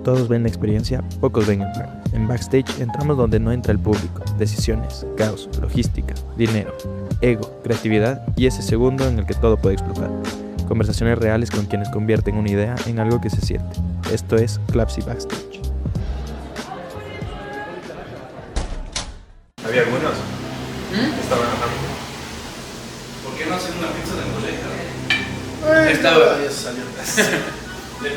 Todos ven la experiencia, pocos ven el plan. En Backstage entramos donde no entra el público. Decisiones, caos, logística, dinero, ego, creatividad y ese segundo en el que todo puede explotar. Conversaciones reales con quienes convierten una idea en algo que se siente. Esto es Clapsy Backstage. Había algunos que estaban bajando. ¿Por qué no hacen una pizza de molleja? Ya salió.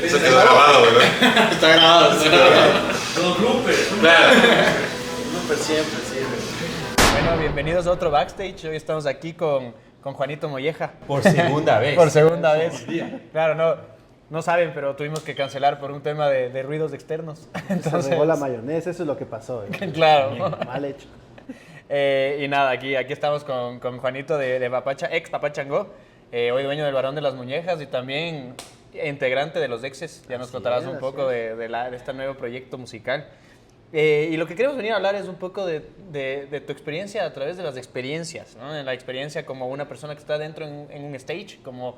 Eso quedó grabado, ¿verdad? Está grabado. Los bloopers. Claro. Súper siempre, sí. Bueno, bienvenidos a otro Backstage. Hoy estamos aquí con Juanito Molleja. Por segunda vez. Por segunda vez. Claro, no saben, pero tuvimos que cancelar por un tema de ruidos externos. Entonces, se regó la mayonesa, eso es lo que pasó. Claro. Mal hecho. Y nada, aquí estamos con Juanito de Papacha, ex Papachango, hoy dueño del Barón de las Muñejas y también integrante de Los Exes. Ya nos contarás un poco de este nuevo proyecto musical. Y lo que queremos venir a hablar es un poco de tu experiencia a través de las experiencias, ¿no? En la experiencia como una persona que está dentro en un stage, como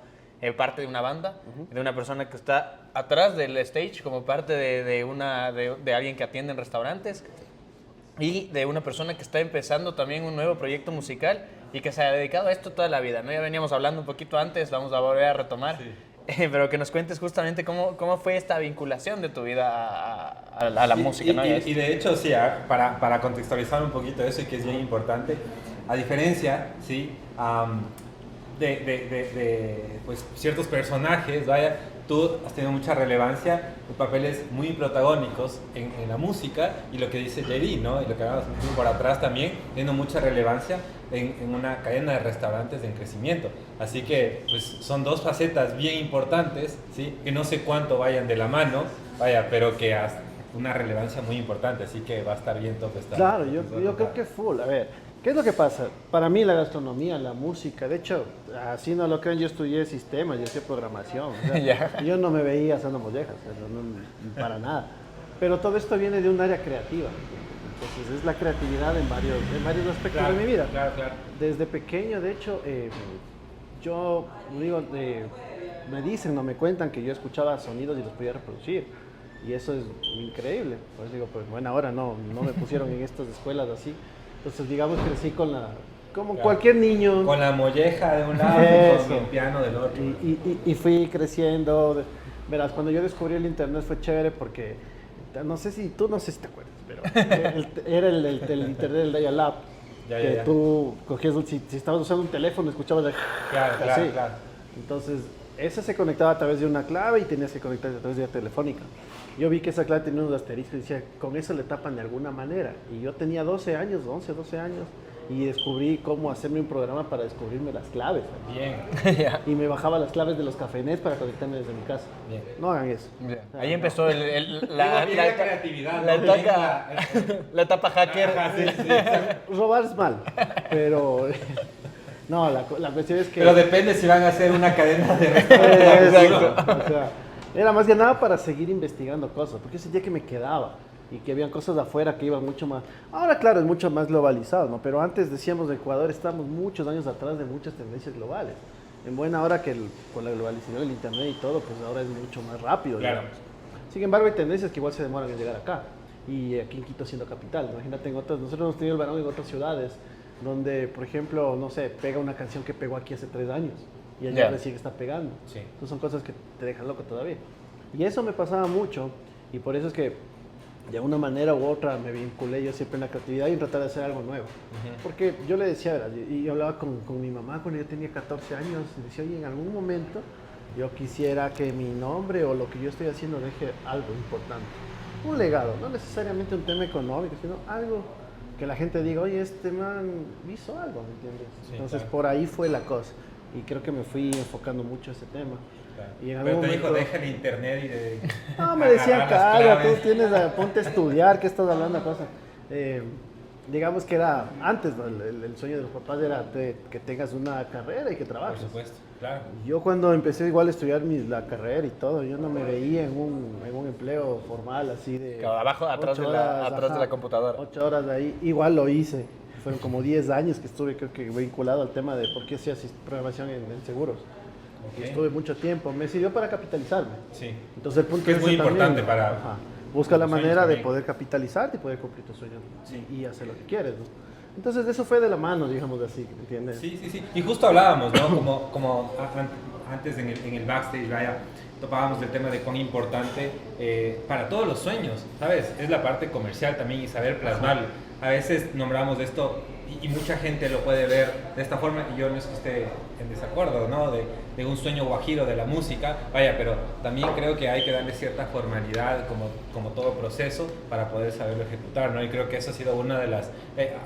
parte de una banda, de una persona que está atrás del stage, como parte de alguien que atiende en restaurantes, y de una persona que está empezando también un nuevo proyecto musical y que se ha dedicado a esto toda la vida, ¿no? Ya veníamos hablando un poquito antes, vamos a volver a retomar, sí. Pero que nos cuentes justamente cómo fue esta vinculación de tu vida a la música, ¿no? Y de hecho, sí, para contextualizar un poquito eso y que es bien importante, a diferencia, sí, pues, ciertos personajes, vaya, tú has tenido mucha relevancia en papeles muy protagónicos en la música y lo que dice Jerry, ¿no? Y lo que hablamos por atrás también, teniendo mucha relevancia en una cadena de restaurantes en crecimiento. Así que pues, son dos facetas bien importantes, ¿sí? Que no sé cuánto vayan de la mano, vaya, pero que hasta una relevancia muy importante, así que va a estar bien todo esto. Claro, yo creo que full. A ver, ¿qué es lo que pasa? Para mí la gastronomía, la música, de hecho, así no lo creen, yo estudié sistemas, yo estudié programación. O sea, yo no me veía haciendo mollejas, para nada. Pero todo esto viene de un área creativa. Entonces es la creatividad en varios aspectos de mi vida. Claro. Desde pequeño, de hecho, yo digo, me cuentan que yo escuchaba sonidos y los podía reproducir. Y eso es increíble. Pues digo, pues buena hora, no me pusieron en estas escuelas así. Entonces, digamos, crecí como cualquier niño. Con la molleja de un lado y con el piano del otro. Y fui creciendo. Verás, cuando yo descubrí el internet fue chévere porque, no sé si te acuerdas, pero era el internet del dial-up. Que tú cogías, si estabas usando un teléfono, escuchabas así. Claro. Entonces, ese se conectaba a través de una clave y tenías que conectar a través de la telefónica. Yo vi que esa clave tenía unos asteriscos y decía, con eso le tapan de alguna manera. Y yo tenía 12 años, y descubrí cómo hacerme un programa para descubrirme las claves. Bien. Y me bajaba las claves de los cafenets para conectarme desde mi casa. Bien. No hagan eso. Ahí empezó la creatividad, la etapa hacker. Robar es mal, pero... No, la cuestión es que... Pero depende si van a hacer una cadena de restaurantes. Exacto. O sea, era más que nada para seguir investigando cosas, porque yo sentía que me quedaba y que habían cosas de afuera que iban mucho más... Ahora, claro, es mucho más globalizado, ¿no? Pero antes decíamos de Ecuador, estamos muchos años atrás de muchas tendencias globales. En buena hora que con la globalización del internet y todo, pues ahora es mucho más rápido. Claro. Digamos. Sin embargo, hay tendencias que igual se demoran en llegar acá. Y aquí en Quito siendo capital, imagínate nosotros hemos tenido el Barón en otras ciudades, donde, por ejemplo, no sé, pega una canción que pegó aquí hace 3 años y allá recién está pegando. Sí. Entonces son cosas que te dejan loco todavía. Y eso me pasaba mucho y por eso es que de una manera u otra me vinculé yo siempre en la creatividad y en tratar de hacer algo nuevo. Porque yo le decía, ¿verdad? Y yo hablaba con mi mamá cuando yo tenía 14 años y decía, oye, en algún momento yo quisiera que mi nombre o lo que yo estoy haciendo deje algo importante. Un legado, no necesariamente un tema económico, sino algo que la gente diga, oye, este man hizo algo, ¿me entiendes? Sí, entonces claro. Por ahí fue la cosa y creo que me fui enfocando mucho a ese tema. Claro. Y en pero te momento, dijo, deja el internet y de... No, me decían, cara, tú ponte a estudiar, ¿qué estás hablando? Cosas. Digamos que era antes, ¿no? el sueño de los papás era que tengas una carrera y que trabajes. Por supuesto, claro. Yo cuando empecé igual a estudiar la carrera y todo, yo no me veía en un empleo formal así de... Claro, abajo, atrás de la computadora. 8 horas de ahí, igual lo hice. Fueron como 10 años que estuve, creo que vinculado al tema de por qué hacía programación en seguros. Ok. Y estuve mucho tiempo. Me sirvió para capitalizarme. Sí. Entonces el punto Que es muy ese también, importante para ajá, busca la tus sueños manera de también. poder capitalizarte y poder cumplir tus sueños Sí. y hacer lo que quieres, ¿no? Entonces eso fue de la mano, digamos así, ¿entiendes? Sí, sí, sí. Y justo hablábamos, ¿no? Como antes en el backstage, vaya, topábamos el tema de cuán importante para todos los sueños, ¿sabes? Es la parte comercial también y saber plasmarlo. A veces nombramos esto y mucha gente lo puede ver de esta forma y yo no es que esté en desacuerdo, ¿no? De un sueño guajiro de la música, vaya, pero también creo que hay que darle cierta formalidad como todo proceso para poder saberlo ejecutar, ¿no? Y creo que eso ha sido una de las...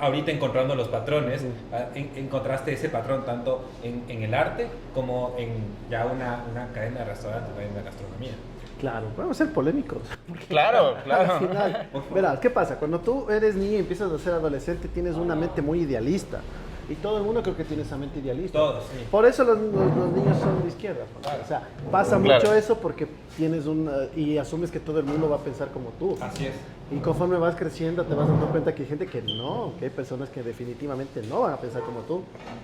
ahorita encontrando los patrones, encontraste ese patrón tanto en el arte como en ya una cadena de restaurantes, en la gastronomía. Claro, podemos ser polémicos. Claro, Al claro. final, verás, ¿qué pasa? Cuando tú eres niño y empiezas a ser adolescente, tienes una mente muy idealista. Y todo el mundo creo que tiene esa mente idealista. Todos, sí. Por eso los niños son de izquierda. Claro. O sea, pasa Claro. mucho eso porque tienes y asumes que todo el mundo va a pensar como tú. Así es. Y conforme vas creciendo te vas dando cuenta que hay gente que no, que hay personas que definitivamente no van a pensar como tú.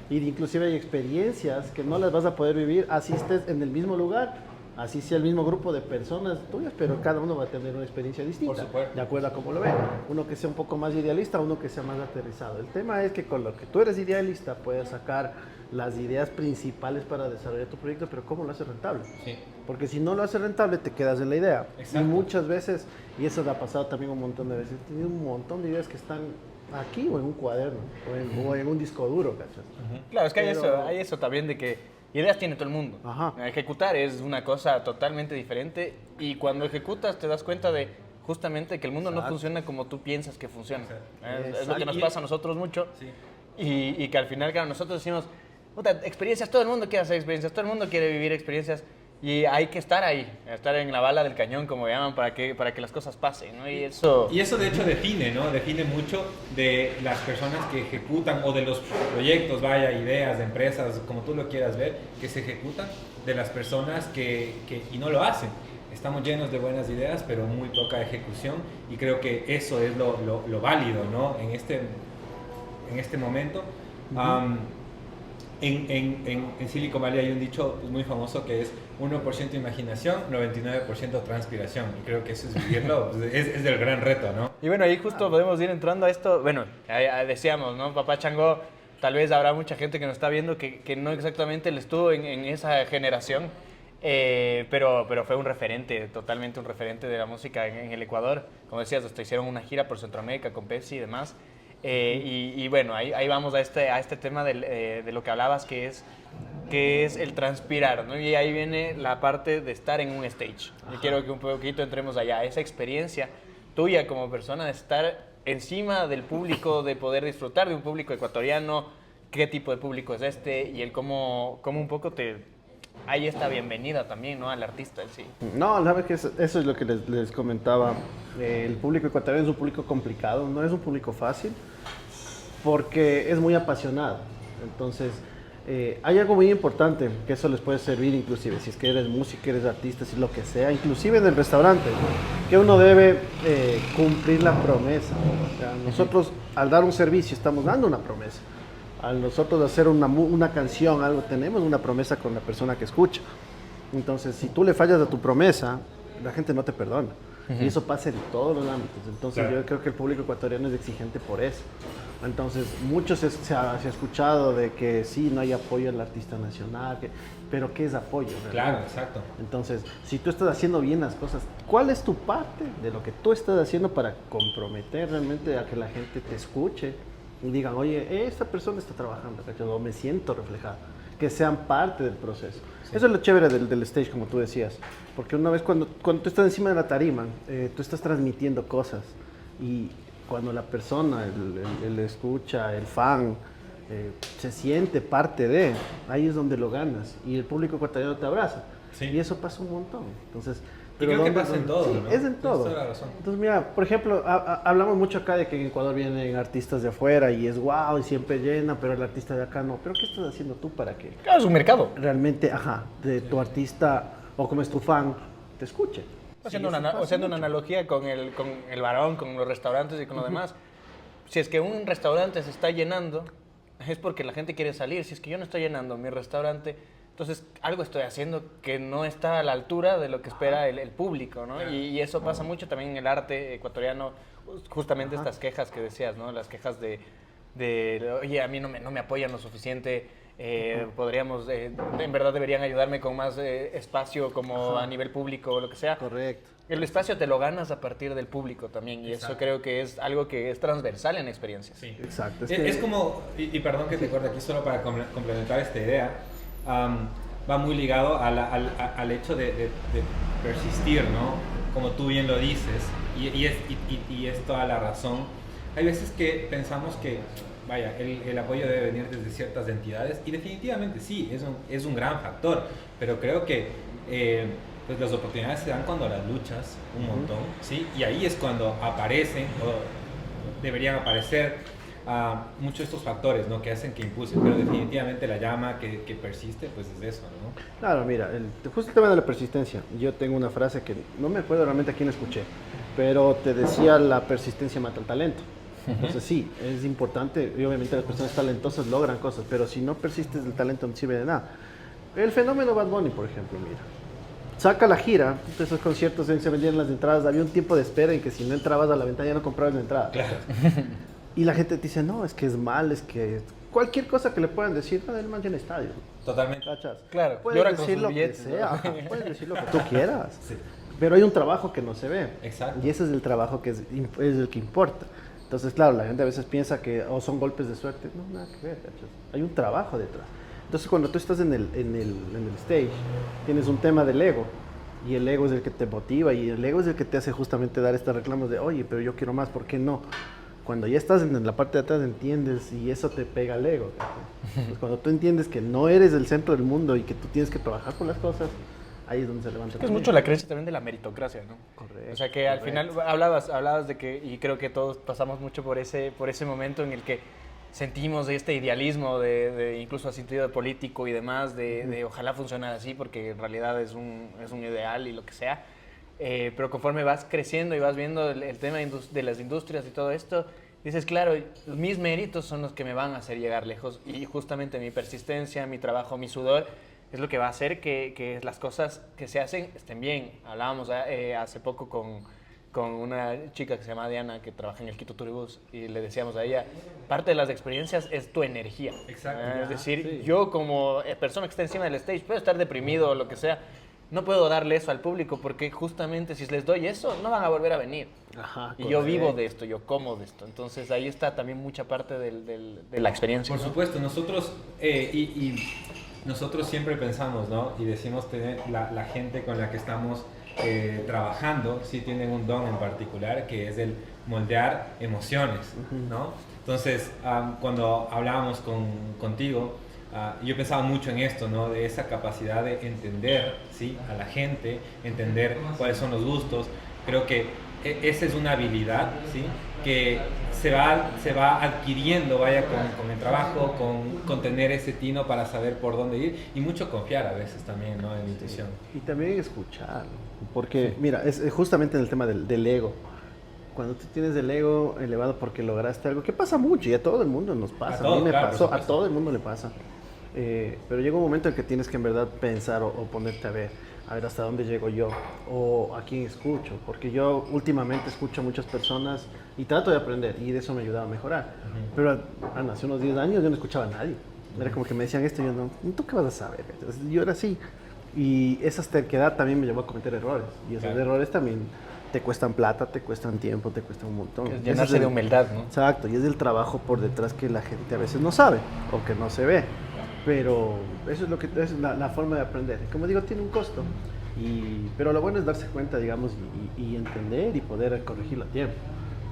Y inclusive hay experiencias que no las vas a poder vivir así estés en el mismo lugar, así sea el mismo grupo de personas tuyas, pero cada uno va a tener una experiencia distinta, Por supuesto. de acuerdo a cómo lo ve. Uno que sea un poco más idealista, uno que sea más aterrizado. El tema es que con lo que tú eres idealista puedes sacar las ideas principales para desarrollar tu proyecto, pero ¿cómo lo haces rentable? Sí. Porque si no lo haces rentable, te quedas en la idea. Exacto. Y muchas veces, y eso me ha pasado también un montón de veces, he tenido un montón de ideas que están aquí o en un cuaderno, o en un disco duro, ¿cachas? Claro, es que Pero- hay eso también de que ideas tiene todo el mundo. Ajá. Ejecutar es una cosa totalmente diferente y cuando ejecutas te das cuenta de justamente que el mundo no Exacto. funciona como tú piensas que funciona. Es lo Exacto. que nos pasa a nosotros mucho Sí. y que al final, claro, nosotros decimos, puta, experiencias, todo el mundo quiere hacer experiencias, todo el mundo quiere vivir experiencias y hay que estar ahí, estar en la bala del cañón, como llaman, para que las cosas pasen, ¿no? Y eso... Y eso de hecho define, ¿no? Define mucho de las personas que ejecutan o de los proyectos, vaya, ideas de empresas, como tú lo quieras ver, que se ejecutan, de las personas y no lo hacen. Estamos llenos de buenas ideas, pero muy poca ejecución y creo que eso es lo válido, ¿no? En este momento. En Silicon Valley hay un dicho muy famoso que es 1% imaginación, 99% transpiración. Y creo que eso es vivirlo, es del gran reto, ¿no? Y bueno, ahí justo podemos ir entrando a esto. Bueno, decíamos, ¿no? Papá Chango, tal vez habrá mucha gente que nos está viendo que no exactamente le estuvo en esa generación, pero fue un referente, totalmente un referente de la música en el Ecuador. Como decías, hasta hicieron una gira por Centroamérica con Pepsi y demás. Y bueno, ahí vamos a este tema de lo que hablabas, que es el transpirar, ¿no? Y ahí viene la parte de estar en un stage. Yo quiero que un poquito entremos allá, esa experiencia tuya como persona de estar encima del público, de poder disfrutar de un público ecuatoriano, qué tipo de público es este y el cómo un poco hay esta bienvenida también, ¿no? Al artista en sí. No, la verdad que eso es lo que les comentaba. El público ecuatoriano es un público complicado, no es un público fácil, porque es muy apasionado. Entonces, hay algo muy importante que eso les puede servir, inclusive si es que eres músico, eres artista, si lo que sea, inclusive en el restaurante, que uno debe cumplir la promesa. O sea, nosotros al dar un servicio estamos dando una promesa. Al nosotros hacer una canción, algo, tenemos una promesa con la persona que escucha. Entonces, si tú le fallas a tu promesa, la gente no te perdona. Y eso pasa en todos los ámbitos. Entonces, Claro. yo creo que el público ecuatoriano es exigente por eso. Entonces, mucho se ha escuchado de que sí, no hay apoyo al artista nacional, pero ¿qué es apoyo? ¿Verdad? Claro, exacto. Entonces, si tú estás haciendo bien las cosas, ¿cuál es tu parte de lo que tú estás haciendo para comprometer realmente a que la gente te escuche y digan, oye, esta persona está trabajando, ¿cachai? O me siento reflejada, que sean parte del proceso? Sí. Eso es lo chévere del stage, como tú decías, porque una vez cuando tú estás encima de la tarima, tú estás transmitiendo cosas y cuando la persona, el escucha, el fan, se siente parte de, ahí es donde lo ganas y el público ecuatoriano te abraza. Sí. Y eso pasa un montón. Entonces, Y creo que ¿dónde- pasa en dónde? todo, Sí, ¿no? es en Tienes todo. toda la razón. Entonces, mira, por ejemplo, hablamos mucho acá de que en Ecuador vienen artistas de afuera y es wow y siempre llena, pero el artista de acá no. ¿Pero qué estás haciendo tú para que Claro, es un mercado. realmente, de tu artista o como es tu fan, te escuche? Haciendo, Sí, eso pasa haciendo una mucho. analogía con el varón, con los restaurantes y con lo demás. Si es que un restaurante se está llenando, es porque la gente quiere salir. Si es que yo no estoy llenando mi restaurante, Entonces, algo estoy haciendo que no está a la altura de lo que espera el público, ¿no? Y eso pasa mucho también en el arte ecuatoriano, justamente estas quejas que decías, ¿no? Las quejas de oye, a mí no me apoyan lo suficiente, podríamos, en verdad deberían ayudarme con más espacio como a nivel público o lo que sea. Correcto. El espacio te lo ganas a partir del público también, y eso creo que es algo que es transversal en experiencias. Sí. Exacto. Es como, y perdón que te corte aquí solo para complementar esta idea, va muy ligado al hecho de persistir, ¿no? Como tú bien lo dices, y es toda la razón. Hay veces que pensamos que, vaya, el apoyo debe venir desde ciertas entidades, y definitivamente sí, es un gran factor, pero creo que pues las oportunidades se dan cuando las luchas un montón, ¿sí? Y ahí es cuando aparecen, o deberían aparecer, muchos de estos factores, ¿no? Que hacen que impulsen, pero definitivamente la llama que persiste, pues es eso, ¿no? Claro, mira, justo el tema de la persistencia. Yo tengo una frase que no me acuerdo realmente a quién escuché, pero te decía: la persistencia mata el talento. Entonces sí, es importante, y obviamente las personas talentosas logran cosas, pero si no persistes, el talento no sirve de nada. El fenómeno Bad Bunny, por ejemplo, mira, saca la gira, esos conciertos en que se vendían las entradas, había un tiempo de espera en que si no entrabas a la ventana ya no comprabas la entrada. Claro. Y la gente te dice: no, es que es mal, es que cualquier cosa que le puedan decir, no, él mantiene estadio. Totalmente. ¿Cachas? Claro, Puedes llora con decir sus lo que billetes, sea, ¿no? ajá, puedes decir lo que tú quieras. Sí. Pero hay un trabajo que no se ve. Exacto. Y ese es el trabajo que es el que importa. Entonces, claro, la gente a veces piensa que son golpes de suerte. No, nada que ver, ¿cachas? Hay un trabajo detrás. Entonces, cuando tú estás en el stage, tienes un tema del ego. Y el ego es el que te motiva, y el ego es el que te hace justamente dar estos reclamos de: oye, pero yo quiero más, ¿por qué no? Cuando ya estás en la parte de atrás, entiendes, y eso te pega al ego. Pues cuando tú entiendes que no eres el centro del mundo y que tú tienes que trabajar por las cosas, ahí es donde se levanta. Es mucho la creencia también de la meritocracia, ¿no? Correcto. O sea que al final hablabas de que, y creo que todos pasamos mucho por ese momento en el que sentimos este idealismo de incluso sentido político y demás, de ojalá funcionara así, porque en realidad es un ideal y lo que sea. Pero conforme vas creciendo y vas viendo el tema de las industrias y todo esto, dices: claro, mis méritos son los que me van a hacer llegar lejos, y justamente mi persistencia, mi trabajo, mi sudor es lo que va a hacer que las cosas que se hacen estén bien. Hablábamos hace poco con una chica que se llama Diana, que trabaja en el Quito Turibus, y le decíamos a ella: parte de las experiencias es tu energía. Exacto. Es decir, yo como persona que está encima del stage puedo estar deprimido o lo que sea, no puedo darle eso al público, porque justamente si les doy eso, no van a volver a venir. Ajá, y yo vivo de esto, yo como de esto. Entonces ahí está también mucha parte de la experiencia. Por ¿no? supuesto, nosotros nosotros siempre pensamos, ¿no? Y decimos tener la gente con la que estamos trabajando, sí tienen un don en particular, que es el moldear emociones, ¿no? Entonces, cuando hablábamos contigo, yo pensaba mucho en esto, ¿no? De esa capacidad de entender, ¿sí? A la gente, entender cuáles son los gustos. Creo que esa es una habilidad, ¿sí? Que se va adquiriendo, vaya, con el trabajo, con tener ese tino para saber por dónde ir, y mucho confiar a veces también, ¿no? En la intuición. Y también escuchar, porque mira, es justamente en el tema del ego. Cuando tú tienes el ego elevado porque lograste algo, que pasa mucho y a todo el mundo nos pasa, a mí me pasó, a todo el mundo le pasa. Pero llega un momento en que tienes que en verdad pensar o ponerte a ver hasta dónde llego yo o a quién escucho, porque yo últimamente escucho a muchas personas y trato de aprender, y de eso me ayudaba a mejorar. Pero hace unos 10 años yo no escuchaba a nadie. Era como que me decían esto y yo no, ¿tú qué vas a saber? Entonces, yo era así, y esa terquedad también me llevó a cometer errores, y esos errores también te cuestan plata, te cuestan tiempo, te cuestan un montón. Es llenarse de humildad, ¿no? Exacto, y es el trabajo por detrás que la gente a veces no sabe o que no se ve. Pero eso es la forma de aprender. Como digo, tiene un costo. Pero lo bueno es darse cuenta, digamos, y entender y poder corregirlo a tiempo.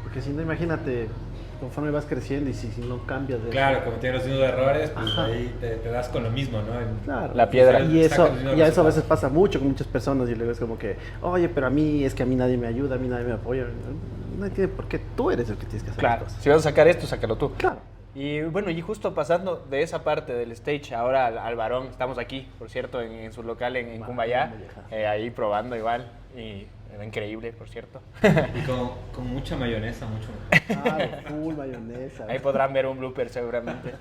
Porque si no, imagínate, conforme vas creciendo y si no cambias de... Claro, cometiendo los mismos errores, pues ahí te das con lo mismo, ¿no? Claro. La piedra. Y eso a veces pasa mucho con muchas personas, y luego es como que: oye, pero a mí nadie me ayuda, a mí nadie me apoya. No tiene por qué, tú eres el que tienes que hacer las cosas. Si vas a sacar esto, sácalo tú. Claro. Y bueno, y justo pasando de esa parte del stage ahora al Barón, estamos aquí, por cierto, en su local en Cumbayá, ahí probando igual, y era increíble, por cierto. Y con mucha mayonesa, mucho. Claro, full mayonesa. Ahí podrán ver un blooper seguramente.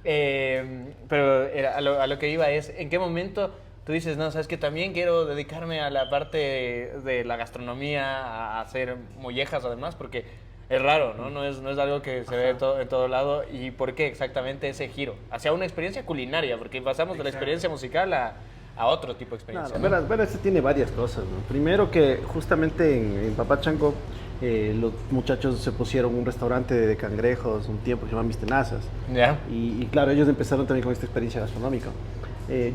Pero a lo que iba es, ¿en qué momento tú dices, no, sabes que también quiero dedicarme a la parte de la gastronomía, a hacer mollejas o demás? Porque es raro, ¿no? No es algo que se ve en todo lado. ¿Y por qué exactamente ese giro? Hacia una experiencia culinaria, porque pasamos de la experiencia musical a otro tipo de experiencia. Claro, bueno, este tiene varias cosas, ¿no? Primero que justamente en Papachango los muchachos se pusieron un restaurante de cangrejos un tiempo que se llama Mis Tenazas. ¿Ya? Y claro, ellos empezaron también con esta experiencia gastronómica.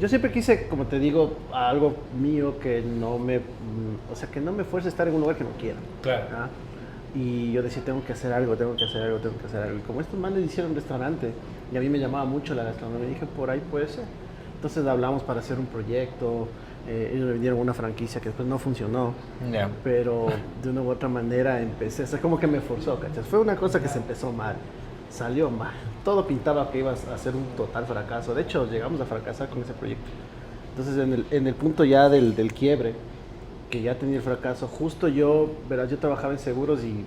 Yo siempre quise, como te digo, algo mío que no me, o sea, que no me fuerce a estar en un lugar que no quiera. Claro. ¿Ah? Y yo decía, tengo que hacer algo. Y como estos manes hicieron un restaurante, y a mí me llamaba mucho la gastronomía, dije, por ahí puede ser. Entonces hablamos para hacer un proyecto, ellos me vendieron una franquicia que después no funcionó, Yeah. pero de una u otra manera empecé, o sea, como que me forzó, ¿cachas? Fue una cosa que se empezó mal, salió mal, todo pintaba que iba a ser un total fracaso, de hecho llegamos a fracasar con ese proyecto. Entonces en el punto ya del quiebre, que ya tenía el fracaso, justo yo, verás, yo trabajaba en seguros y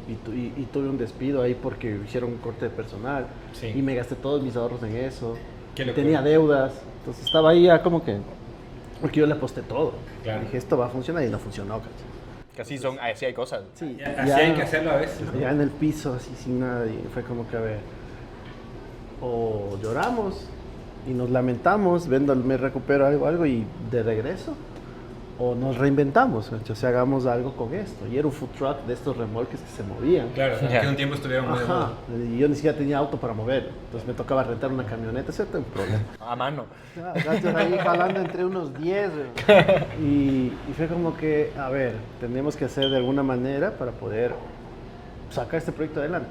tuve un despido ahí porque hicieron un corte de personal, Sí. y me gasté todos mis ahorros en eso, Qué locura. tenía deudas, entonces estaba ahí ya como que, porque yo le aposté todo, Claro. dije esto va a funcionar y no funcionó, ¿cachai? Que así hay cosas. Sí, Así hay que hacerlo a veces, ¿no? ya en el piso, así sin nada, y fue como que, a ver, o lloramos y nos lamentamos, me recupero algo y de regreso, o nos reinventamos, o sea, hagamos algo con esto. Y era un food truck de estos remolques que se movían. Claro, Ya. que un tiempo estuvieron muy de Ajá, moda. y yo ni siquiera tenía auto para mover, entonces me tocaba rentar una camioneta, ese era un problema. A mano. Gachos ahí jalando entre unos 10, güey. Y fue como que, a ver, tenemos que hacer de alguna manera para poder sacar este proyecto adelante.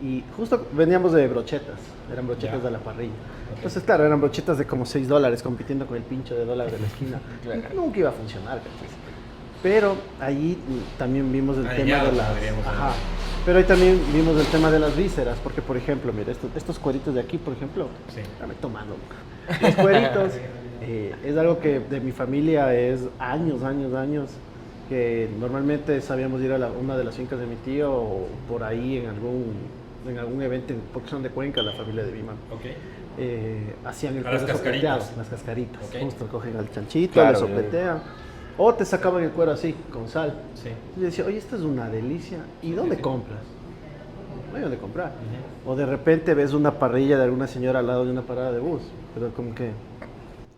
Y justo veníamos de brochetas, eran brochetas Ya. de la parrilla. Entonces, claro, eran brochetas de como $6 compitiendo con el pincho de dólar de la esquina. Claro. Nunca iba a funcionar, ¿cachai? Pero ahí también vimos el tema Añados, de las... podríamos Ajá. decir. Pero ahí también vimos el tema de las vísceras, porque por ejemplo, mira, estos cueritos de aquí, por ejemplo, Sí. dame tomando. Los cueritos es algo que de mi familia es años, que normalmente sabíamos ir a una de las fincas de mi tío o por ahí en algún evento, porque son de Cuenca, la familia de Viman. Ok. Hacían el A las cuero cascaritas. sopleteado, las cascaritas. Ok. Justo cogen al chanchito, Claro, le sopletean. O te sacaban el cuero así, con sal. Sí. Y yo decía, oye, esto es una delicia. ¿Y dónde compras? No hay dónde comprar. O de repente ves una parrilla de alguna señora al lado de una parada de bus. Pero como que...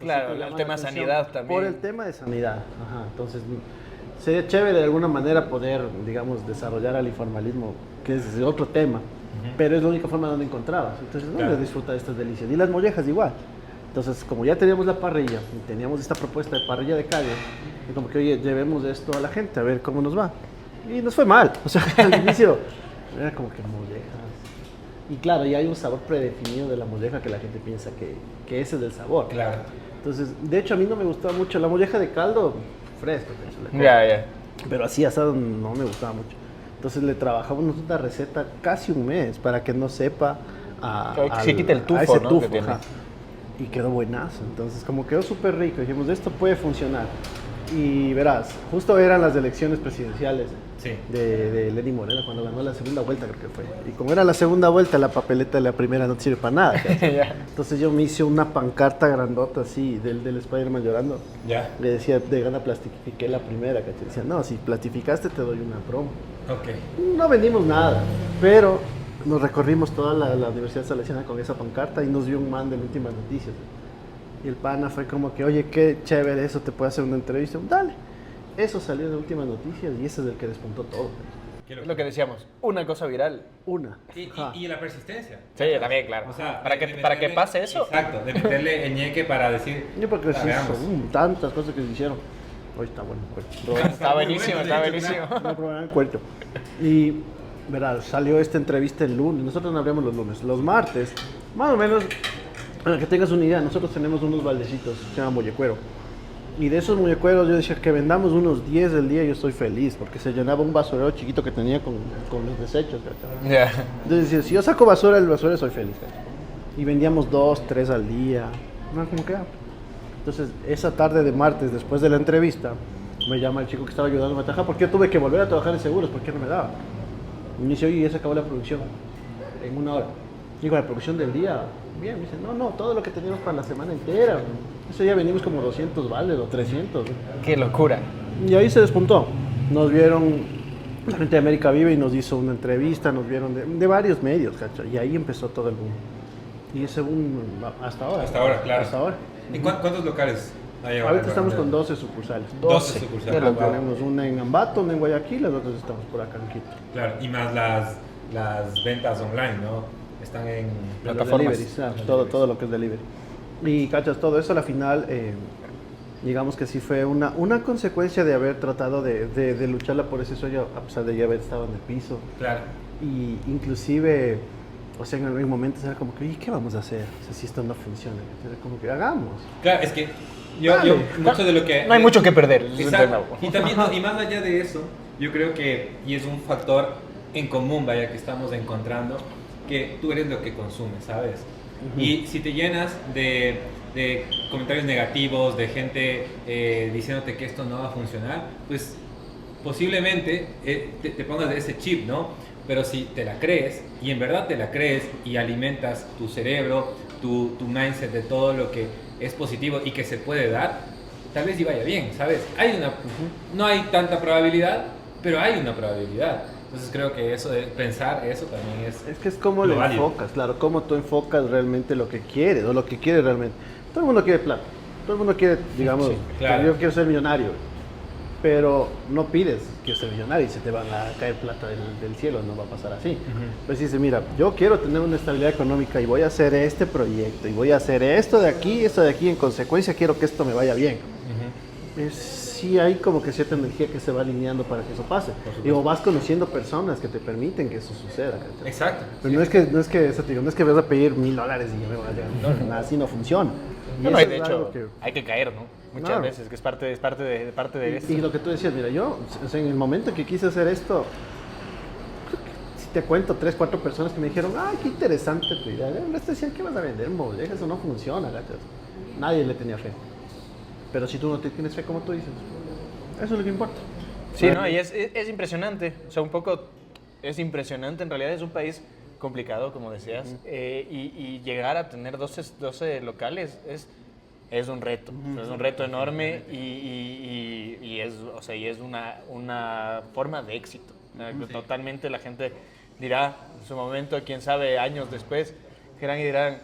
Claro, te el llama tema la de atención sanidad también. Por el tema de sanidad. Ajá. Entonces, sería chévere de alguna manera poder, digamos, desarrollar al informalismo, que es otro tema. Pero es la única forma donde encontrabas. Entonces, ¿dónde Claro. disfrutar de estas delicias? Y las mollejas igual. Entonces, como ya teníamos la parrilla, y teníamos esta propuesta de parrilla de calle, y como que, oye, llevemos esto a la gente, a ver cómo nos va. Y nos fue mal. O sea, al inicio era como que mollejas. Y claro, ya hay un sabor predefinido de la molleja que la gente piensa que ese es el sabor. Claro. Entonces, de hecho, a mí no me gustaba mucho la molleja de caldo fresco. que se le come. Ya. Pero así asado no me gustaba mucho. Entonces le trabajamos nosotros una receta casi un mes para que no sepa Claro, que se quite el tufo, a ese ¿no? tufo, que tiene. ajá. Y quedó buenazo. Entonces como quedó súper rico, dijimos, esto puede funcionar. Y verás, justo eran las elecciones presidenciales Sí. de Lenín Moreno cuando ganó la segunda vuelta, creo que fue. Y como era la segunda vuelta, la papeleta de la primera no sirve para nada. ¿cachai? Ya. Entonces yo me hice una pancarta grandota así del Spider-Man llorando. Ya. Le decía, de gana plastifiqué la primera, ¿cachai? Decía, no, si plastificaste te doy una promo. Ok. No vendimos nada, pero nos recorrimos toda la Universidad Salesiana con esa pancarta y nos vio un man de Últimas Noticias. Y el pana fue como que, oye, qué chévere eso, te puede hacer una entrevista. Dale. Eso salió de Últimas Noticias y ese es el que despuntó todo. Qué Es locura. lo que decíamos, una cosa viral. Una. Y, Ajá. y la persistencia. Sí, también, claro. O sea, para de que meterle- pase eso. Exacto, de meterle el ñeque para decir. Yo porque sí, veamos. tantas cosas que se hicieron. Hoy está bueno. Está buenísimo, está buenísimo. No probarán el cuerpo. Y, verás, salió esta entrevista el lunes. Nosotros no abrimos los lunes. Los martes, más o menos, para que tengas una idea, nosotros tenemos unos baldecitos, se llama mollecuero. Y de esos mollecueros yo decía que vendamos unos 10 del día, yo estoy feliz, porque se llenaba un basurero chiquito que tenía con los desechos. ¿cachai? Ya. Entonces decía, si yo saco basura del basurero, soy feliz. ¿cachai? Y vendíamos 2, 3 al día. No, como que. Entonces, esa tarde de martes, después de la entrevista, me llama el chico que estaba ayudándome a trabajar, porque yo tuve que volver a trabajar en seguros, porque no me daba. Y me dice, oye, ya se acabó la producción, en 1 hora. Digo, la producción del día, Bien, me dice, no, todo lo que teníamos para la semana entera. Ese día venimos como 200 vales o 300. Qué locura. Y ahí se despuntó. Nos vieron, la gente de América Vive y nos hizo una entrevista, nos vieron de varios medios, ¿cacho? Y ahí empezó todo el boom. Y ese boom hasta ahora. Hasta ahora, claro. Hasta ahora. ¿Y cuántos locales hay ahora? Ahorita estamos con 12 sucursales. 12 sucursales. Pero Wow. tenemos una en Ambato, una en Guayaquil, las otras estamos por acá en Quito. Claro, y más las ventas online, ¿no? Están en Los Plataformas. deliveries, todo lo que es delivery. Y cachas, todo eso a la final, digamos que sí fue una consecuencia de haber tratado de lucharla por ese sueño, a pesar de ya haber estado en el piso. Claro. Y inclusive, o sea, en algún momento era como que, ¿y qué vamos a hacer? O sea, si esto no funciona, era como que hagamos. Claro, es que yo Dale. mucho de lo que... No hay mucho que perder. Exacto. Y también, no, y más allá de eso, yo creo que, y es un factor en común, vaya, que estamos encontrando, que tú eres lo que consumes, ¿sabes? Y si te llenas de comentarios negativos, de gente diciéndote que esto no va a funcionar, pues posiblemente te pongas ese chip, ¿no? Pero si te la crees, y en verdad te la crees, y alimentas tu cerebro, tu mindset de todo lo que es positivo y que se puede dar, tal vez y vaya bien, ¿sabes? No hay tanta probabilidad, pero hay una probabilidad. Entonces creo que eso de pensar eso también Es que es como lo lo válido. enfocas, claro, cómo tú enfocas realmente lo que quieres o lo que quieres realmente. Todo el mundo quiere plata, todo el mundo quiere, digamos, Sí, claro. yo quiero ser millonario, pero no pides quiero ser millonario y se te van a caer plata del cielo, no va a pasar así. Pues dices, mira, yo quiero tener una estabilidad económica y voy a hacer este proyecto y voy a hacer esto de aquí, en consecuencia quiero que esto me vaya bien. Sí hay como que cierta energía que se va alineando para que eso pase. Digo, vas conociendo personas que te permiten que eso suceda. ¿cachai? Exacto. Pero no es que eso te digo, no es que vas a pedir $1,000 y ya me va a llegar. No, así no funciona. Y No, eso y de es hecho, algo que- hay que caer, ¿no? Muchas Claro. veces, que es parte de esto. y lo que tú decías, mira, yo, o sea, en el momento que quise hacer esto, si te cuento 3, 4 personas que me dijeron, ay, qué interesante tu idea. Me decían, ¿qué vas a vender, molleja? Eso no funciona, ¿cachai? Nadie le tenía fe. Pero si tú no te tienes fe, como tú dices, eso es lo que importa. Sí, no, y es impresionante. O sea, un poco es impresionante. En realidad es un país complicado, como decías. Y llegar a tener 12 locales es un reto. Es un reto enorme y es una forma de éxito. Totalmente la gente dirá en su momento, quién sabe, años después, dirán,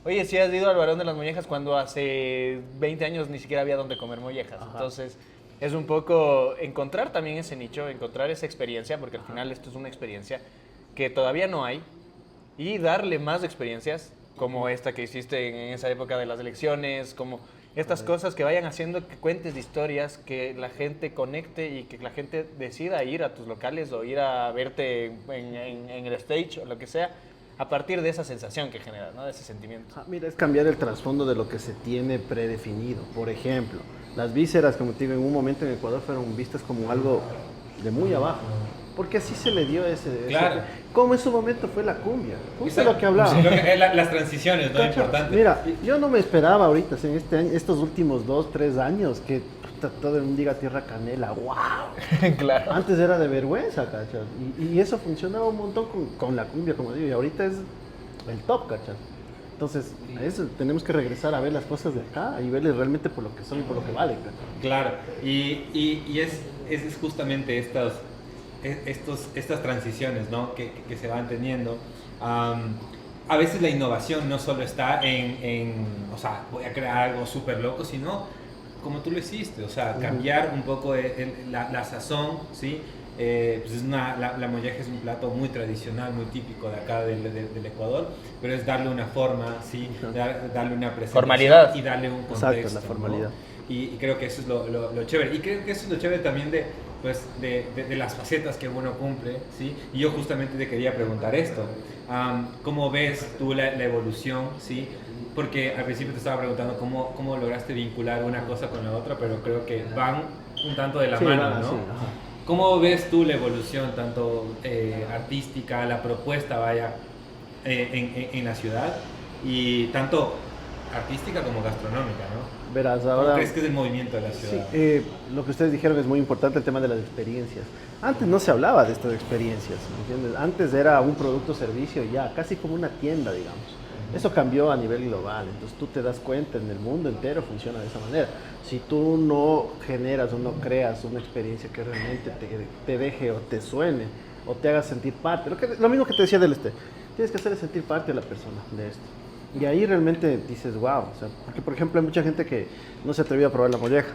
oye, si has ido al Barón de las Mollejas cuando hace 20 años ni siquiera había donde comer mollejas. Ajá. Entonces, es un poco encontrar también ese nicho, encontrar esa experiencia, porque al final esto es una experiencia que todavía no hay, y darle más experiencias, como esta que hiciste en esa época de las elecciones, como estas cosas que vayan haciendo que cuentes historias, que la gente conecte y que la gente decida ir a tus locales o ir a verte en el stage o lo que sea, a partir de esa sensación que genera, ¿no? De ese sentimiento. Mira, es cambiar el trasfondo de lo que se tiene predefinido. Por ejemplo, las vísceras, como te digo, en un momento en Ecuador fueron vistas como algo de muy abajo. Porque así se le dio Claro. como en su momento fue la cumbia. Justo Exacto. lo que hablaba. Sí, las transiciones, ¿no? ¿Cachas? Importante. Mira, yo no me esperaba ahorita, en este año, estos últimos 2, 3 años, que puta, todo el mundo diga Tierra Canela, wow. Claro. Antes era de vergüenza, ¿cachas? Y eso funcionaba un montón con la cumbia, como digo, y ahorita es el top, ¿cachas? Entonces, a eso tenemos que regresar a ver las cosas de acá y verles realmente por lo que son y por lo que valen, ¿cachas? Claro, y es justamente estas transiciones, ¿no? que se van teniendo. A veces la innovación no solo está o sea, voy a crear algo súper loco, sino como tú lo hiciste, o sea, cambiar un poco la sazón, ¿sí? Pues la molleja es un plato muy tradicional, muy típico de acá del Ecuador, pero es darle una forma, ¿sí? Darle una presentación Formalidad. y darle un contexto. Exacto, la formalidad. ¿no? Y creo que eso es lo chévere. Y creo que eso es lo chévere también de las facetas que uno cumple, ¿sí? Y yo justamente te quería preguntar esto. ¿Cómo ves tú la evolución, ¿sí? Porque al principio te estaba preguntando cómo lograste vincular una cosa con la otra, pero creo que van un tanto de la Sí, mano, van ¿no? así, ajá. ¿Cómo ves tú la evolución tanto artística, la propuesta, vaya, en la ciudad? Y tanto artística como gastronómica, ¿no? Verás, ¿Cómo ahora... crees que es el movimiento de la ciudad? Sí, lo que ustedes dijeron es muy importante, el tema de las experiencias. Antes no se hablaba de estas experiencias, ¿me entiendes? Antes era un producto o servicio ya, casi como una tienda, digamos. Eso cambió a nivel global, entonces tú te das cuenta, en el mundo entero funciona de esa manera. Si tú no generas o no creas una experiencia que realmente te deje o te suene o te haga sentir parte, lo mismo que te decía del tienes que hacerle sentir parte a la persona de esto. Y ahí realmente dices, wow, o sea, porque por ejemplo hay mucha gente que no se atrevió a probar la molleja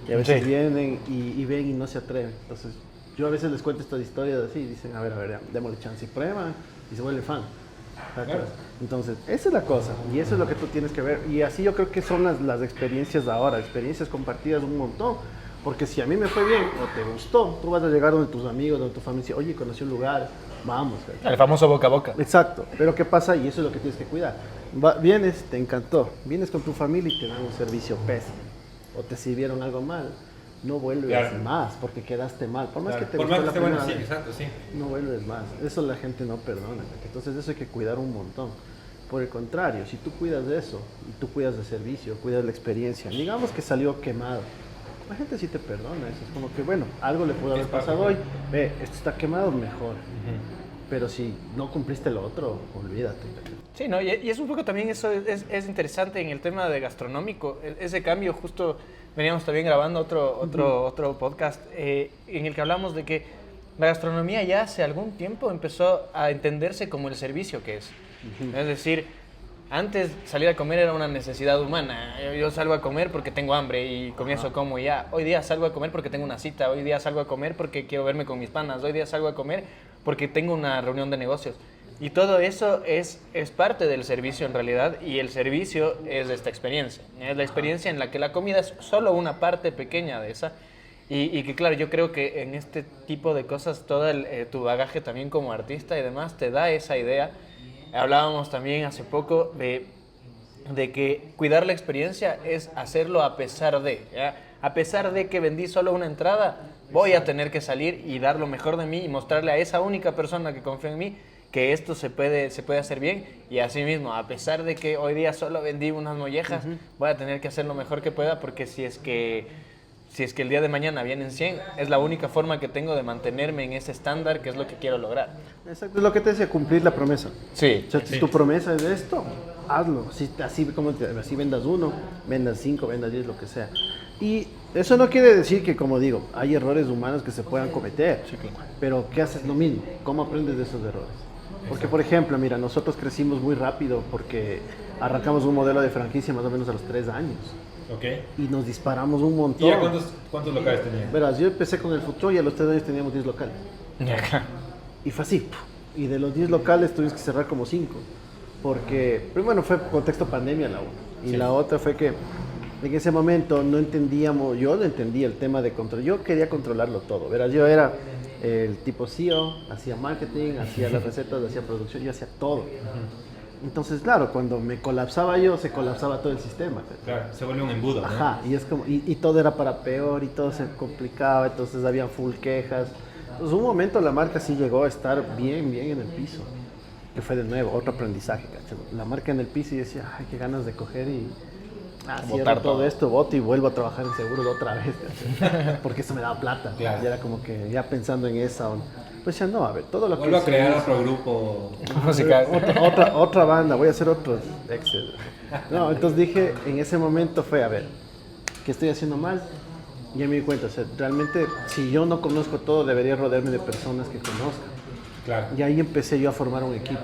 y a veces vienen y ven y no se atreven. Entonces yo a veces les cuento estas historias así y dicen, a ver, ya, démosle chance y prueban y se vuelve fan. Claro. Entonces, esa es la cosa y eso es lo que tú tienes que ver y así yo creo que son las experiencias de ahora, experiencias compartidas un montón, porque si a mí me fue bien o te gustó, tú vas a llegar donde tus amigos, donde tu familia, y decir, oye, conocí un lugar, vamos. El famoso boca a boca. Exacto, pero ¿qué pasa? Y eso es lo que tienes que cuidar. Vienes, te encantó, vienes con tu familia y te dan un servicio pésimo o te sirvieron algo mal. No vuelves más porque quedaste mal. Por más que te gustó la primera vez, no vuelves más. Eso la gente no perdona. Entonces eso hay que cuidar un montón. Por el contrario, si tú cuidas de eso y tú cuidas de servicio, cuidas de la experiencia, digamos que salió quemado, la gente sí te perdona. Eso es como que, bueno, algo le pudo haber pasado hoy. Ve, esto está quemado, mejor. Pero si no cumpliste lo otro, olvídate. Sí, ¿no? Y es un poco también eso es interesante en el tema de gastronómico. Ese cambio justo... Veníamos también grabando otro podcast en el que hablamos de que la gastronomía ya hace algún tiempo empezó a entenderse como el servicio que es. Es decir, antes salir a comer era una necesidad humana. Yo salgo a comer porque tengo hambre y con eso como ya. Hoy día salgo a comer porque tengo una cita. Hoy día salgo a comer porque quiero verme con mis panas. Hoy día salgo a comer porque tengo una reunión de negocios. Y todo eso es parte del servicio en realidad, y el servicio es esta experiencia. Es la experiencia en la que la comida es solo una parte pequeña de esa. Y que claro, yo creo que en este tipo de cosas todo tu bagaje también como artista y demás te da esa idea. Hablábamos también hace poco de que cuidar la experiencia es hacerlo a pesar de. ¿Ya? A pesar de que vendí solo una entrada, voy a tener que salir y dar lo mejor de mí y mostrarle a esa única persona que confía en mí que esto se puede hacer bien, y así mismo, a pesar de que hoy día solo vendí unas mollejas, voy a tener que hacer lo mejor que pueda, porque si es que el día de mañana vienen 100, es la única forma que tengo de mantenerme en ese estándar, que es lo que quiero lograr. Exacto, es lo que te decía, cumplir la promesa. Sí. O sea, si tu promesa es esto, hazlo. Así vendas 1, vendas 5, vendas 10, lo que sea. Y eso no quiere decir que, como digo, hay errores humanos que se puedan cometer. Sí, claro. Pero ¿qué haces? Lo mismo. ¿Cómo aprendes de esos errores? Porque, por ejemplo, mira, nosotros crecimos muy rápido porque arrancamos un modelo de franquicia más o menos a los 3 años. Okay. Y nos disparamos un montón. ¿Y a cuántos locales tenían? Verás, yo empecé con el food truck y a los 3 años teníamos 10 locales. Y fue así. Y de los 10 locales tuvimos que cerrar como 5. Porque, primero fue contexto pandemia la una. Y la otra fue que en ese momento no entendíamos, yo no entendía el tema de control. Yo quería controlarlo todo. Verás, yo era el tipo CEO, hacía marketing, hacía las recetas, hacía producción, yo hacía todo. Entonces, claro, cuando me colapsaba yo, se colapsaba todo el sistema. Claro, se vuelve un embudo, ¿no? Ajá, y es como, y todo era para peor, y todo se complicaba, entonces había full quejas. Entonces, un momento la marca sí llegó a estar bien en el piso, que fue de nuevo otro aprendizaje, ¿cachai? La marca en el piso y decía, ay, qué ganas de coger y cierro todo esto, voto y vuelvo a trabajar en seguros otra vez, ¿cachai? Porque eso me daba plata. Claro. Y era como que ya pensando en esa onda. Pues ya no, a ver, todo lo que... Vuelvo a crear otro grupo musical. Otra banda, voy a hacer otros Excel. No, entonces dije, en ese momento fue, a ver, ¿qué estoy haciendo mal? Y ya me di cuenta, o sea, realmente, si yo no conozco todo, debería rodearme de personas que conozcan. Claro. Y ahí empecé yo a formar un equipo.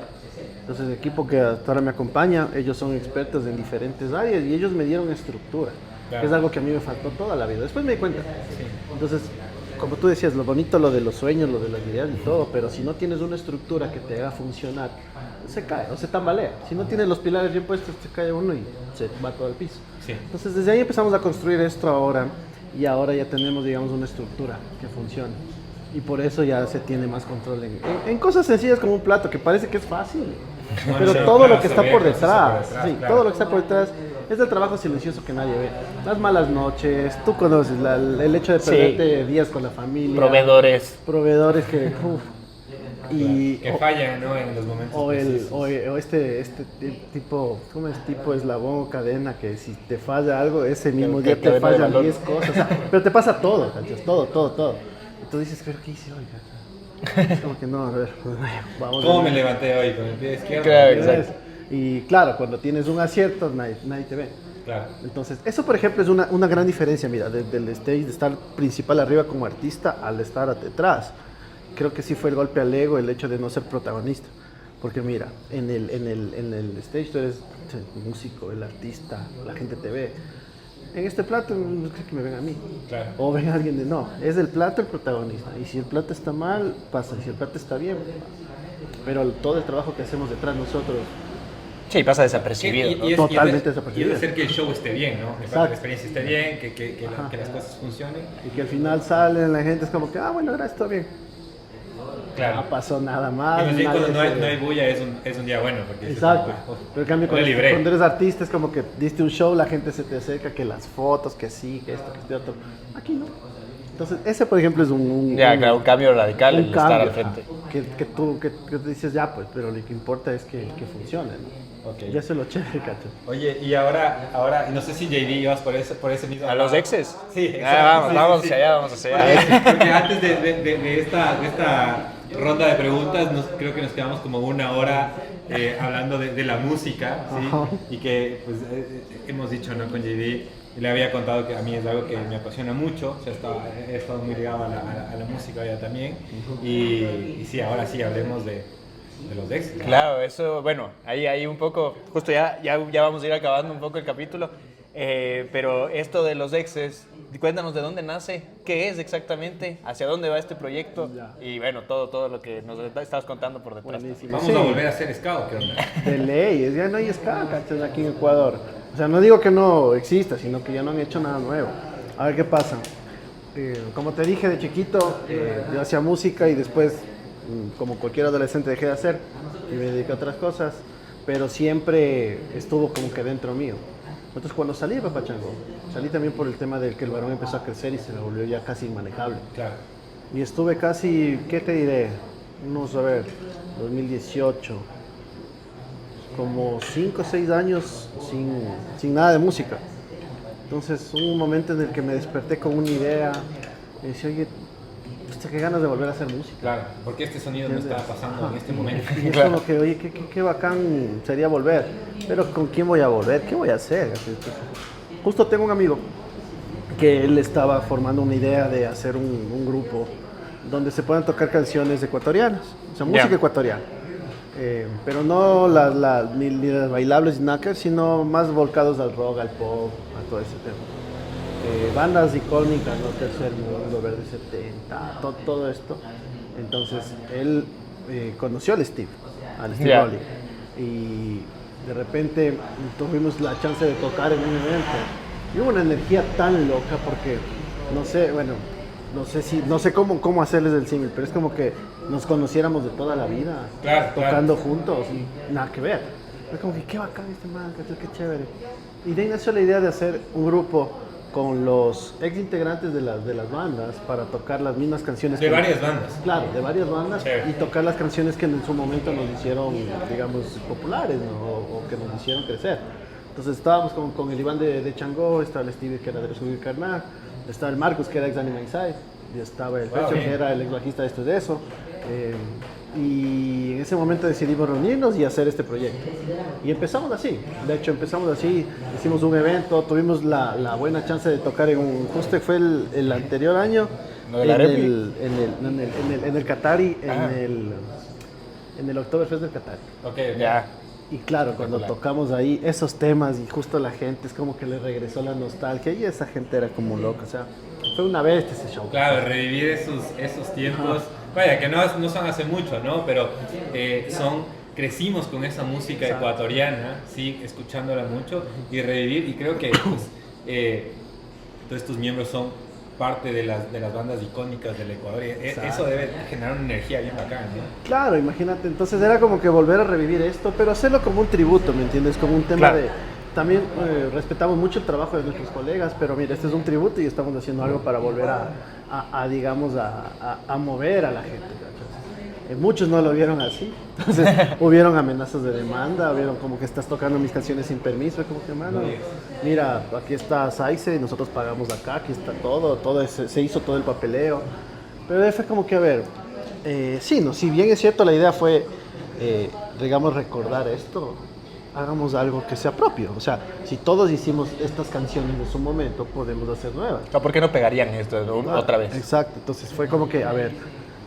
Entonces, el equipo que hasta ahora me acompaña, ellos son expertos en diferentes áreas y ellos me dieron estructura, claro, que es algo que a mí me faltó toda la vida. Después me di cuenta. Sí. Entonces, como tú decías, lo bonito, lo de los sueños, lo de las ideas y todo, pero si no tienes una estructura que te haga funcionar, se cae o se tambalea. Si no tienes los pilares bien puestos, se cae uno y se va todo al piso. Sí. Entonces, desde ahí empezamos a construir esto ahora, y ahora ya tenemos, digamos, una estructura que funciona. Y por eso ya se tiene más control en cosas sencillas como un plato, que parece que es fácil, pero todo lo que está por detrás, sí, claro, todo lo que está por detrás es el trabajo silencioso que nadie ve. Las malas noches, tú conoces el hecho de perderte días con la familia. Proveedores que... que fallan, ¿no? En los momentos o este tipo, ¿cómo es? Tipo eslabón o cadena, que si te falla algo, ese mismo día te fallan 10 cosas. O sea, pero te pasa todo, ¿cachas? Todo. Entonces dices, ¿pero qué hice hoy? Es como que no, a ver, vamos. ¿Cómo me levanté hoy? ¿Con el pie izquierdo? Claro, exacto. Y claro, cuando tienes un acierto, nadie te ve. Claro. Entonces, eso por ejemplo es una gran diferencia, mira, del stage, de estar principal arriba como artista al estar detrás. Creo que sí fue el golpe al ego el hecho de no ser protagonista. Porque mira, en el stage tú eres el músico, el artista, la gente te ve. En este plato no creo que me ven a mí. Claro. O ven a alguien de no. Es el plato el protagonista. Y si el plato está mal, pasa. Y si el plato está bien, pasa. Pero todo el trabajo que hacemos detrás nosotros, Sí, pasa desapercibido, ¿no? Totalmente y desapercibido. es hacer que el show esté bien, ¿no? Que Exacto. la experiencia esté bien, que las cosas funcionen. y que al final salen, la gente es como que, bueno, gracias, todo bien. Claro. No pasó nada Y más. más bien cuando nadie no se- hay bulla es un día bueno. Porque dices, Exacto. "Ah, uf, Pero en cambio, me cuando, libré". cuando eres artista, es como que diste un show, la gente se te acerca, que las fotos, que sí, que esto, que este otro. Aquí no. Entonces, ese, por ejemplo, es Ya, claro, un cambio radical un el estar cambio, al frente. que tú dices, ya, pues, pero lo que importa es que funcione, ¿no? Ok. Ya se lo chévere, cacho. Oye, y ahora, y no sé si JD ibas por ese mismo. ¿A los exes? Sí, exacto. Vamos, sí, vamos sí, hacia sí. allá, vamos hacia allá. Porque antes de esta ronda de preguntas, creo que nos quedamos como una hora hablando de la música, ¿sí? Ajá. Y que pues, hemos dicho, ¿no? Con JD, le había contado que a mí es algo que me apasiona mucho, o sea, he estado muy ligado a la música ya también, y sí, ahora sí, hablemos de los ex. Claro, eso, bueno, ahí un poco, justo ya vamos a ir acabando un poco el capítulo, pero esto de los exes, cuéntanos de dónde nace, qué es exactamente, hacia dónde va este proyecto Ya. y bueno, todo lo que nos estabas contando por detrás. Buenísimo. Vamos Sí, a volver a hacer scout, ¿qué onda? de ley, ya no hay ska, cachas, aquí en Ecuador. O sea, no digo que no exista, sino que ya no han hecho nada nuevo. A ver qué pasa. Como te dije de chiquito, yo hacía música y después, como cualquier adolescente, dejé de hacer y me dediqué a otras cosas, pero siempre estuvo como que dentro mío. Entonces, cuando salí de Papachango, salí también por el tema de que el varón empezó a crecer y se me volvió ya casi inmanejable. Claro. Y estuve casi, ¿qué te diré? Unos, a ver, 2018, como 5 o 6 años sin nada de música. Entonces, hubo un momento en el que me desperté con una idea y decía, oye, hostia, qué ganas de volver a hacer música. Claro, porque este sonido no estaba pasando en este momento. Y es como que, oye, qué bacán sería volver. Pero ¿con quién voy a volver? ¿Qué voy a hacer? Justo tengo un amigo que él estaba formando una idea de hacer un grupo donde se puedan tocar canciones ecuatorianas, o sea, música Ya. ecuatoriana. Pero no ni las bailables ni nada, sino más volcados al rock, al pop, a todo ese tema. Bandas icónicas, ¿no? Tercer Mundo, Verde 70, todo esto. Entonces, él conoció al Steve Ya. Rowley. Y de repente tuvimos la chance de tocar en un evento. Y hubo una energía tan loca porque, no sé, bueno, no sé cómo hacerles el símil, pero es como que nos conociéramos de toda la vida, Claro, tocando juntos y nada que ver. Es como que qué bacán este man, qué chévere. Y de ahí nació la idea de hacer un grupo con los ex integrantes de las bandas para tocar las mismas canciones. De varias bandas. Claro, de varias bandas Chévere. y tocar las canciones que en su momento nos hicieron, digamos, populares, ¿no? o que nos hicieron crecer. Entonces estábamos con el Iván de Changó, estaba el Steve que era de Resubir Carnal, estaba el Marcos que era ex Anima Inside, y estaba el Pecho bien. que era el ex bajista de Esto es de Eso. Y en ese momento decidimos reunirnos y hacer este proyecto. Y empezamos así, de hecho empezamos así, hicimos un evento, tuvimos la buena chance de tocar justo fue el anterior año, ¿Lo de la Repli? en el Qatari, Ah. en el Oktoberfest del Qatari. Ok, Ya. Y claro, cuando tocamos ahí esos temas y justo la gente es como que le regresó la nostalgia y esa gente era como loca, o sea, fue una bestia ese show. Claro, revivir esos tiempos. Vaya, que no son hace mucho, ¿no? Pero crecimos con esa música ecuatoriana, sí, escuchándola mucho y revivir. Y creo que pues, todos estos miembros son parte de las bandas icónicas del Ecuador. Y eso debe generar una energía bien bacana, ¿no? Claro, imagínate, entonces era como que volver a revivir esto, pero hacerlo como un tributo, ¿me entiendes? Como un tema Claro. de... También respetamos mucho el trabajo de nuestros colegas, pero mira, este es un tributo y estamos haciendo algo para volver digamos, a mover a la gente, ¿cachai? Muchos no lo vieron así, entonces hubieron amenazas de demanda, hubieron como que estás tocando mis canciones sin permiso, como que, mano, mira, aquí está Saice y nosotros pagamos acá, aquí está todo se hizo todo el papeleo, pero fue como que, a ver, sí, no, si bien es cierto la idea fue, digamos, recordar esto, hagamos algo que sea propio. O sea, si todos hicimos estas canciones en su momento, podemos hacer nuevas. ¿Por qué no pegarían esto otra vez? Exacto, entonces fue como que, a ver,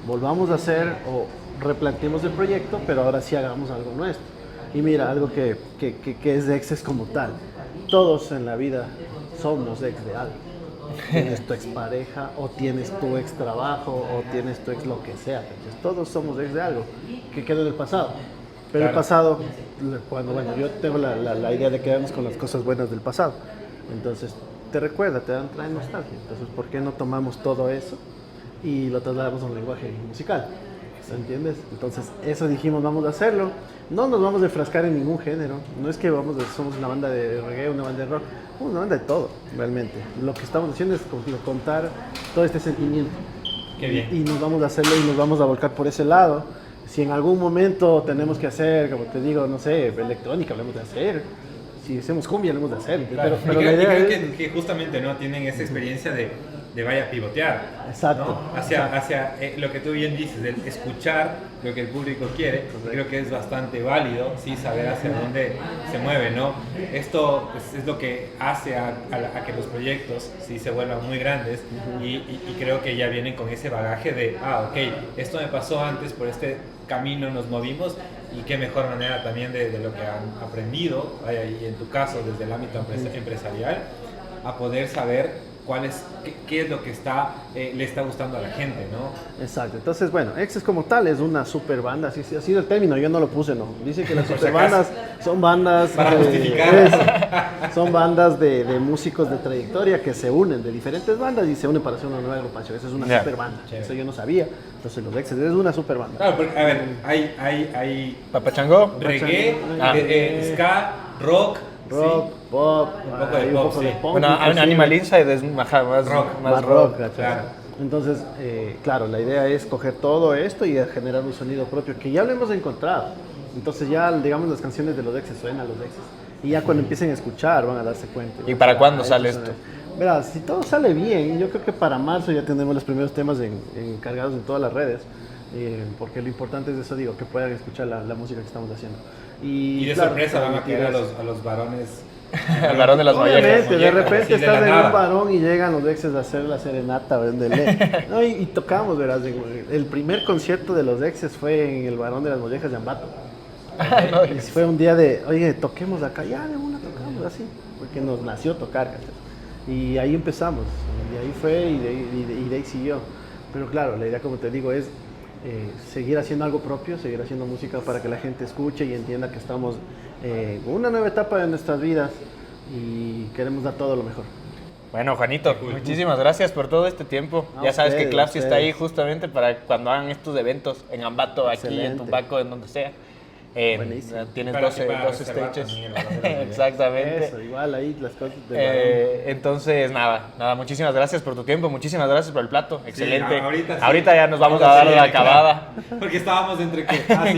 volvamos a hacer o replanteemos el proyecto, pero ahora sí hagamos algo nuestro. Y mira, algo que es de exes como tal. Todos en la vida somos ex de algo. Tienes tu expareja, o tienes tu ex trabajo, o tienes tu ex lo que sea. Entonces, todos somos ex de algo que quedó en el pasado. Pero el pasado, cuando, bueno, yo tengo la idea de quedarnos con las cosas buenas del pasado. Entonces, te recuerda, trae nostalgia. Entonces, ¿por qué no tomamos todo eso y lo trasladamos a un lenguaje musical? ¿Entiendes? Entonces, eso dijimos, vamos a hacerlo. No nos vamos a enfrascar en ningún género. No es que somos una banda de reggae, una banda de rock. Somos una banda de todo, realmente. Lo que estamos haciendo es contar todo este sentimiento. Qué bien. Y nos vamos a hacerlo y nos vamos a volcar por ese lado. Si en algún momento tenemos que hacer, como te digo, no sé, electrónica, hablemos de hacer. Si hacemos cumbia, hablemos de hacer. Claro. Pero y la idea creo es... que justamente no tienen esa experiencia de vaya a pivotear. Exacto. ¿No? Hacia lo que tú bien dices, del escuchar lo que el público quiere. Creo que es bastante válido, sí, saber hacia dónde se mueve, ¿no? Esto pues, es lo que hace a que los proyectos sí se vuelvan muy grandes y creo que ya vienen con ese bagaje de, ok, esto me pasó antes, por este camino nos movimos y qué mejor manera también de lo que han aprendido, vaya, y en tu caso desde el ámbito empresarial, a poder saber qué es lo que le está gustando a la gente, ¿no? Exacto. Entonces, bueno, Exes como tal es una super banda, así ha sido el término, yo no lo puse, no. Dice que las Por super si acaso. bandas son bandas Para justificar. eso. Son bandas de músicos de trayectoria que se unen de diferentes bandas y se unen para hacer una nueva agrupación. Esa es una super banda. Chévere. Eso yo no sabía. Entonces, los Exes es una super banda. Claro, porque, a ver, hay Papachango. reggae, Ah. Ska, rock, Rock, ¿sí? pop, Un poco de hay pop, un poco sí. de punk. Bueno, inclusive. Animal Inside es más Más rock, ¿cachai? claro. Entonces, claro, la idea es coger todo esto y generar un sonido propio que ya lo hemos encontrado. Entonces ya, digamos, las canciones de los Exes suenan los Exes. Y ya cuando empiecen a escuchar van a darse cuenta. ¿Y para cuándo Estos sale son esto? Exes. Verás, si todo sale bien, yo creo que para marzo ya tendremos los primeros temas cargados en todas las redes. Porque lo importante es eso, digo, que puedan escuchar la música que estamos haciendo. Y de claro, sorpresa van a transmitir caer eso. a los varones. El varón de las mollejas. Obviamente, de repente así de estás la en nada. un varón y llegan los Exes a hacer la serenata, ¿verdad? No, y tocamos, verás. El primer concierto de los Exes fue en el Varón de las Mollejas de Ambato. Y fue un día de, oye, toquemos acá, ya de una tocamos así, porque nos nació tocar, ¿cachai? Y ahí empezamos, y ahí fue y de ahí siguió. Pero claro, la idea, como te digo, es seguir haciendo algo propio, seguir haciendo música para que la gente escuche y entienda que estamos en una nueva etapa de nuestras vidas y queremos dar todo lo mejor. Bueno, Juanito, muchísimas gracias por todo este tiempo. A Ya sabes que ustedes, Clapsy está ahí ustedes. justamente para cuando hagan estos eventos en Ambato, aquí, en Excelente. Tumbaco, en donde sea. Buenísimo. Tienes Para 12 reservar stages. también el Varón de las Mollejas. Exactamente. Eso, igual ahí las cosas del varón. Entonces, nada, muchísimas gracias por tu tiempo, muchísimas gracias por el plato, excelente. ahorita sí. Ahorita ya nos vamos a Ahorita dar sí, la claro. acabada. Porque estábamos entre que.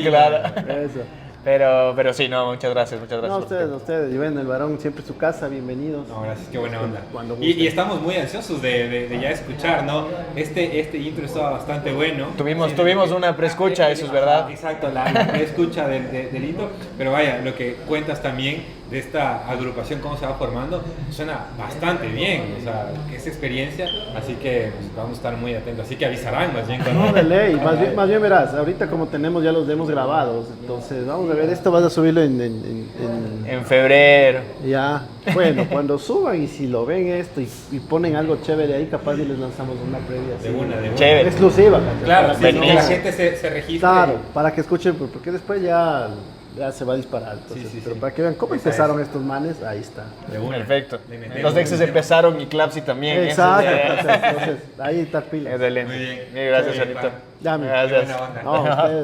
Claro. Eso. Pero sí, no, muchas gracias No, por tu ustedes, tiempo. ustedes. Y ven, el varón siempre es su casa, bienvenidos. No, gracias, qué buena onda. Cuando Y gusten. estamos muy ansiosos de ya escuchar, ¿no? Este intro estaba bastante bueno. Tuvimos una preescucha, eso es verdad. Exacto, la preescucha del intro. Pero vaya, lo que cuentas también de esta agrupación, cómo se va formando, suena bastante bien. O sea, que es experiencia. Así que pues, vamos a estar muy atentos. Así que avisarán más bien cuando. No, de ley, más bien verás, ahorita como tenemos ya los demos grabados, entonces vamos a ver, esto vas a subirlo En febrero. ya, bueno, cuando suban y si lo ven esto y ponen algo chévere ahí, capaz y les lanzamos una previa así, De una. Chévere. exclusiva, ¿cachai? Claro, Para sí, que que buenísimo. la gente se registre. claro, para que escuchen, porque después ya se va a disparar, entonces, Sí, pero sí. para que vean cómo Esa empezaron estos manes, ahí está. De una. Perfecto. Le metemos. Los Exes empezaron y Clapsy también. Exacto, Eso es- entonces, ahí está pila. Excelente. Muy bien. Mil gracias, Muy bien, Juanito. Ya, mi- Gracias. Qué buena onda. No,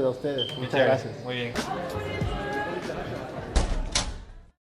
a ustedes, Muy muchas chévere. gracias. Muy bien.